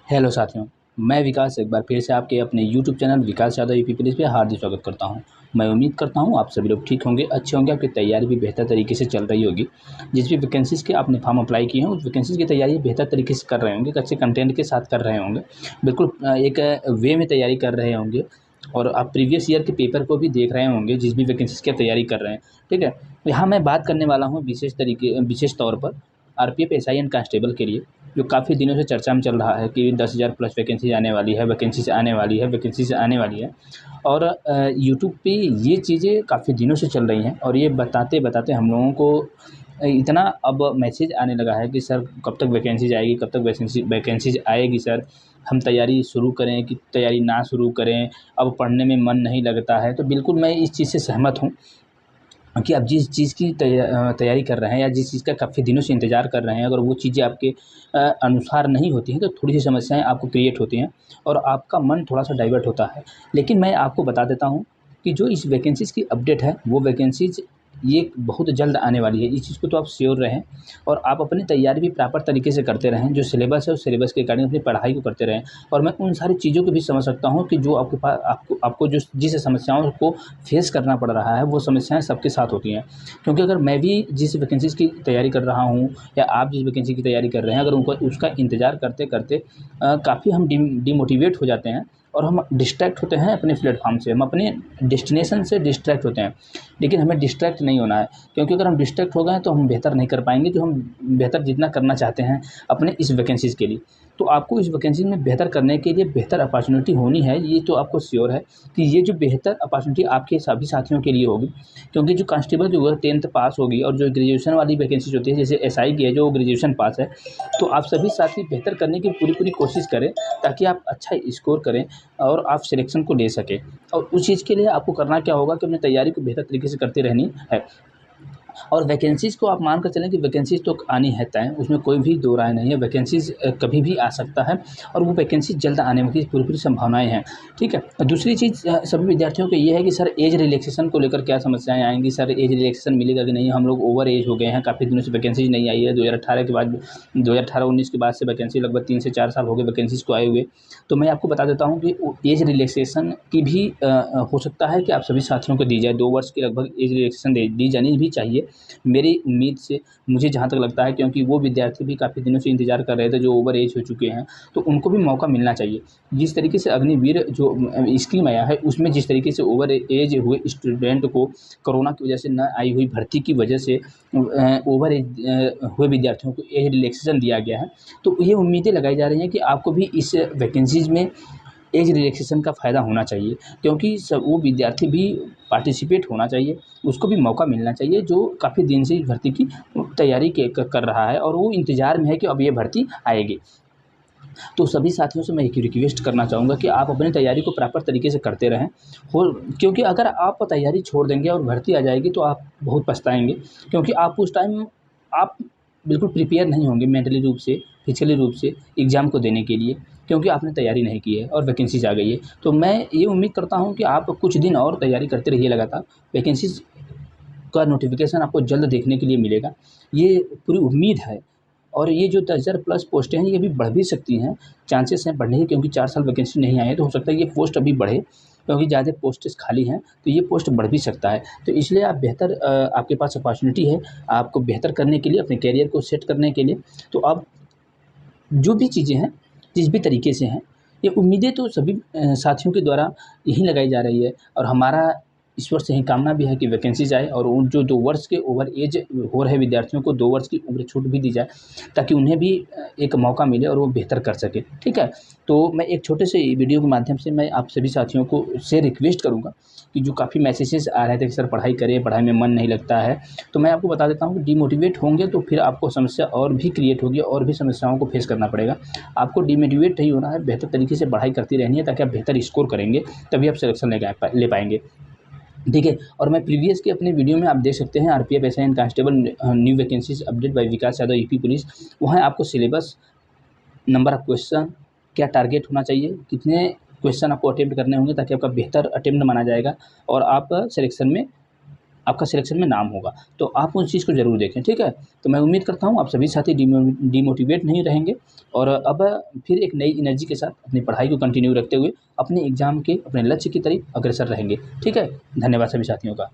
Hello साथियों, मैं विकास एक बार फिर से आपके अपने यूट्यूब चैनल विकास यादव यूपी पुलिस पे हार्दिक स्वागत करता हूं। मैं उम्मीद करता हूं आप सभी लोग ठीक होंगे, अच्छे होंगे, आपकी तैयारी भी बेहतर तरीके से चल रही होगी। जिस भी वैकेंसीज़ के आपने फॉर्म अप्लाई किए हैं, उस वैकेंसीज़ की तैयारी बेहतर तरीके से कर रहे होंगे, अच्छे कंटेंट के साथ कर रहे होंगे। बिल्कुल एक वे में तैयारी कर रहे होंगे और आप प्रीवियस ईयर के पेपर को भी देख रहे होंगे, जिस भी वैकेंसीज़ की तैयारी कर रहे हैं, ठीक है। यहाँ मैं बात करने वाला हूँ विशेष तौर पर आरपीएफ एसआई एंड कांस्टेबल के लिए, जो काफ़ी दिनों से चर्चा में चल रहा है कि 10,000 प्लस वैकेंसीज आने वाली है, वैकेंसीज आने वाली है, वैकेंसीज आने वाली है। और यूट्यूब पे ये चीज़ें काफ़ी दिनों से चल रही हैं और ये बताते बताते हम लोगों को इतना अब मैसेज आने लगा है कि सर कब तक वैकेंसीज आएगी, कब तक वैकेंसीज आएगी सर, हम तैयारी शुरू करें कि तैयारी ना शुरू करें, अब पढ़ने में मन नहीं लगता है। तो बिल्कुल मैं इस चीज़ से सहमत हूँ कि आप जिस चीज़ की तैयारी कर रहे हैं या जिस चीज़ का काफ़ी दिनों से इंतज़ार कर रहे हैं, अगर वो चीज़ें आपके अनुसार नहीं होती हैं, तो थोड़ी-सी समस्याएँ आपको क्रिएट होती हैं और आपका मन थोड़ा-सा डाइवर्ट होता है। लेकिन मैं आपको बता देता हूँ कि जो इस वैकेंसीज़ की अपडेट है, वो वैकेंसीज़ ये बहुत जल्द आने वाली है। इस चीज़ को तो आप श्योर रहें और आप अपनी तैयारी भी प्रॉपर तरीके से करते रहें। जो सिलेबस है, उस सिलेबस के अकॉर्डिंग अपनी पढ़ाई को करते रहें। और मैं उन सारी चीज़ों को भी समझ सकता हूँ कि जो आपको जो जिस समस्याओं को फेस करना पड़ रहा है, वो समस्याएँ सबके साथ होती हैं। क्योंकि अगर मैं भी जिस वैकेंसीज़ की तैयारी कर रहा हूँ या आप जिस वैकेंसी की तैयारी कर रहे हैं, अगर उनको उसका इंतज़ार करते-करते काफ़ी हम डिमोटिवेट हो जाते हैं और हम डिस्ट्रैक्ट होते हैं अपने प्लेटफ़ॉर्म से, हम अपने डेस्टिनेशन से डिस्ट्रैक्ट होते हैं। लेकिन हमें डिस्ट्रैक्ट नहीं होना है, क्योंकि अगर हम डिस्ट्रैक्ट हो गए तो हम बेहतर नहीं कर पाएँगे, जो हम बेहतर जितना करना चाहते हैं अपने इस वैकेंसीज़ के लिए। तो आपको इस वैकेंसी में बेहतर करने के लिए बेहतर अपॉर्च्युनिटी होनी है, ये तो आपको श्योर है कि ये जो बेहतर अपॉर्च्युनिटी आपके सभी साथियों के लिए होगी। क्योंकि जो कांस्टेबल जो है 10th पास होगी और जो ग्रेजुएशन वाली वैकेंसीज़ होती है, जैसे एसआई की है जो ग्रेजुएशन पास है, तो आप सभी साथी बेहतर करने की पूरी-पूरी कोशिश करें ताकि आप अच्छा स्कोर करें और आप सिलेक्शन को ले सकें। और उस चीज़ के लिए आपको करना क्या होगा कि अपनी तैयारी को बेहतर तरीके से करते रहनी है। और वैकेंसीज़ को आप मान कर चलें कि वैकेंसीज़ तो आनी है तय, उसमें कोई भी दो राय नहीं है। वैकेंसीज़ कभी भी आ सकता है और वो वैकेंसी जल्द आने की पूरी-पूरी संभावनाएँ हैं, ठीक है। दूसरी चीज़ सभी विद्यार्थियों को ये है कि सर एज रिलैक्सेशन को लेकर क्या समस्याएँ आएँगी, सर एज रिलैक्सेशन मिलेगा कि नहीं, हम लोग ओवर एज हो गए हैं, काफ़ी दिनों से वैकेंसीज़ नहीं आई है। 2018 के बाद 2018-19 के बाद से वैकेंसी लगभग 3 से 4 साल हो गए वैकेंसीज़ को आए हुए। तो मैं आपको बता देता हूँ कि एज रिलैक्सेशन की भी हो सकता है कि आप सभी साथियों को दी जाए। 2 वर्ष की लगभग एज रिलैक्सेशन दी जानी भी चाहिए। मेरी उम्मीद से मुझे जहाँ तक लगता है, क्योंकि वो विद्यार्थी भी काफ़ी दिनों से इंतज़ार कर रहे थे जो ओवर एज हो चुके हैं, तो उनको भी मौका मिलना चाहिए। जिस तरीके से अग्निवीर जो स्कीम आया है, उसमें जिस तरीके से ओवर एज हुए स्टूडेंट को कोरोना की वजह से न आई हुई भर्ती की वजह से ओवर एज हुए विद्यार्थियों को एज रिलैक्सेशन दिया गया है। तो ये उम्मीदें लगाई जा रही हैं कि आपको भी इस वैकेंसीज़ में एज रिलैक्सेशन का फ़ायदा होना चाहिए, क्योंकि सब वो विद्यार्थी भी पार्टिसिपेट होना चाहिए, उसको भी मौका मिलना चाहिए जो काफ़ी दिन से इस भर्ती की तैयारी कर रहा है और वो इंतज़ार में है कि अब ये भर्ती आएगी। तो सभी साथियों से मैं एक रिक्वेस्ट करना चाहूँगा कि आप अपनी तैयारी को प्रॉपर तरीके से करते रहें। हो क्योंकि अगर आप तैयारी छोड़ देंगे और भर्ती आ जाएगी तो आप बहुत पछताएँगे, क्योंकि आप उस टाइम आप बिल्कुल प्रिपेयर नहीं होंगे मेंटली रूप से, फिज़िकली रूप से एग्ज़ाम को देने के लिए, क्योंकि आपने तैयारी नहीं की है और वैकेंसीज़ आ गई है। तो मैं ये उम्मीद करता हूँ कि आप कुछ दिन और तैयारी करते रहिए लगातार, वैकेंसीज़ का नोटिफ़िकेशन आपको जल्द देखने के लिए मिलेगा, ये पूरी उम्मीद है। और ये जो 10,000 प्लस पोस्टें हैं, ये भी बढ़ भी सकती हैं, चांसेस हैं बढ़ने के, क्योंकि 4 साल वैकेंसी नहीं आई है, तो हो सकता है ये पोस्ट अभी बढ़े, क्योंकि ज़्यादा पोस्टेस खाली हैं, तो ये पोस्ट बढ़ भी सकता है। तो इसलिए आप बेहतर आपके पास अपॉर्च्युनिटी है, आपको बेहतर करने के लिए, अपने करियर को सेट करने के लिए, तो आप जो भी चीज़ें हैं, जिस भी तरीके से हैं, ये उम्मीदें तो सभी साथियों के द्वारा यही लगाई जा रही है और हमारा ईश्वर से यही कामना भी है कि वैकेंसीज़ आए और उन जो 2 वर्ष के ओवर एज हो रहे विद्यार्थियों को 2 वर्ष की उम्र छूट भी दी जाए, ताकि उन्हें भी एक मौका मिले और वो बेहतर कर सकें, ठीक है? तो मैं एक छोटे से वीडियो के माध्यम से मैं आप सभी साथियों को से रिक्वेस्ट करूँगा कि जो काफ़ी मैसेजेस आ रहे थे कि सर पढ़ाई करें, पढ़ाई में मन नहीं लगता है, तो मैं आपको बता देता हूँ कि डिमोटिवेट होंगे तो फिर आपको समस्या और भी क्रिएट होगी और भी समस्याओं को फेस करना पड़ेगा। आपको डिमोटिवेट नहीं होना है, बेहतर तरीके से पढ़ाई करती रहनी है ताकि आप बेहतर स्कोर करेंगे, तभी आप सिलेक्शन ले पाएँगे। ठीक है। और मैं प्रीवियस के अपने वीडियो में आप देख सकते हैं RPF SI and constable new vacancies update bye Vikas Yadav UP police. वहाँ आपको सिलेबस, नंबर ऑफ क्वेश्चन, क्या टारगेट होना चाहिए, कितने क्वेश्चन आपको अटेम्प्ट करने होंगे ताकि आपका बेहतर अटेम्प्ट माना जाएगा और आप सिलेक्शन में आपका सिलेक्शन में नाम होगा। तो आप उस चीज़ को ज़रूर देखें, ठीक है? तो मैं उम्मीद करता हूँ आप सभी साथी डिमोटिवेट नहीं रहेंगे और अब फिर एक नई एनर्जी के साथ अपनी पढ़ाई को कंटिन्यू रखते हुए अपने एग्ज़ाम के, अपने लक्ष्य की तरफ अग्रसर रहेंगे, ठीक है? धन्यवाद सभी साथियों का।